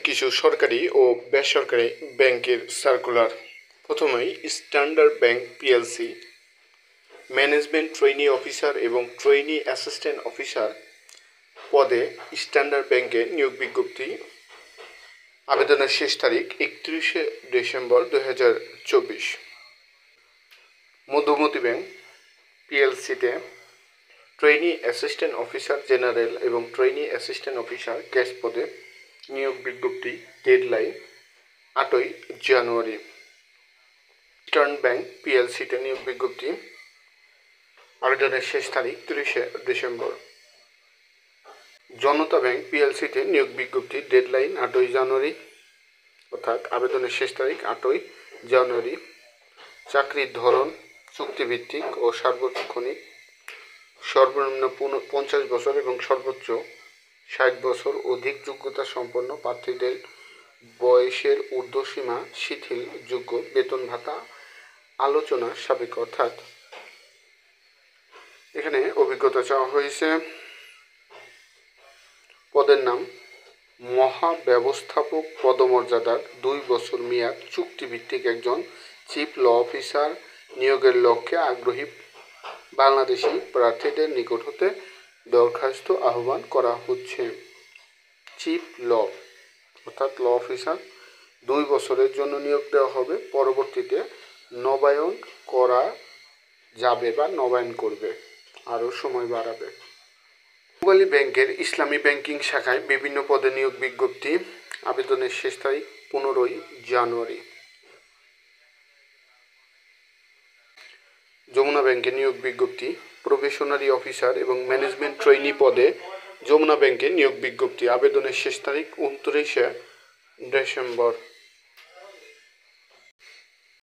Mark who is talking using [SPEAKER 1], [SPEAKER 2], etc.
[SPEAKER 1] কিছু সরকারি ও বেসরকারি ব্যাংকের সার্কুলার। প্রথমেই standard bank PLC management trainee officer এবং ট্রেইনি অ্যাসিস্ট্যান্ট অফিসার পদে স্ট্যান্ডার্ড ব্যাংকে নিয়োগ বিজ্ঞপ্তি। আবেদনের শেষ তারিখ 31শে ডিসেম্বর 2024। মধুমতি ব্যাংক পিএলসিতে ট্রেইনি অ্যাসিস্ট্যান্ট অফিসার জেনারেল এবং ট্রেইনি অ্যাসিস্ট্যান্ট অফিসার ক্যাশ পদে নিয়োগ বিজ্ঞপ্তি। ডেডলাইন 8ই জানুয়ারি। ইস্টার্ন ব্যাংক পিএলসিতে নিয়োগ বিজ্ঞপ্তি। আবেদনের শেষ তারিখ 30শে ডিসেম্বর। জনতা ব্যাংক পিএলসিতে নিয়োগ বিজ্ঞপ্তি। ডেডলাইন 8ই জানুয়ারি, অর্থাৎ আবেদনের শেষ তারিখ 8ই জানুয়ারি। চাকরির ধরন চুক্তিভিত্তিক ও সার্বক্ষণিক। সর্বনিম্ন 50 বছর এবং সর্বোচ্চ 60 বছর অধিক যোগ্যতা সম্পন্ন প্রার্থীদের বয়সের ঊর্ধ্বসীমা শিথিলযোগ্য। বেতন ভাতা আলোচনা সাপেক্ষ, অর্থাৎ এখানে অভিজ্ঞতা চাওয়া হয়েছে। পদের নাম মহাব্যবস্থাপক পদমর্যাদার 2 বছর মেয়াদ চুক্তিভিত্তিক একজন চিফ ল অফিসার নিয়োগের লক্ষ্যে আগ্রহী বাংলাদেশি প্রার্থীদের নিকট হতে দরখাস্ত আহ্বান করা হচ্ছে। চিফ ল অর্থাৎ ল অফিসার 2 বছরের জন্য নিয়োগ দেওয়া হবে, পরবর্তীতে নবায়ন করা যাবে বা নবায়ন করবে, আরও সময় বাড়াবে। পূবালী ব্যাংকের ইসলামী ব্যাংকিং শাখায় বিভিন্ন পদে নিয়োগ বিজ্ঞপ্তি। আবেদনের শেষ তারিখ 15ই জানুয়ারি। যমুনা ব্যাংকে নিয়োগ বিজ্ঞপ্তি। প্রবেশনারি অফিসার এবং ম্যানেজমেন্ট ট্রেইনি পদে যমুনা ব্যাংকে নিয়োগ বিজ্ঞপ্তি। আবেদনের শেষ তারিখ 29শে ডিসেম্বর।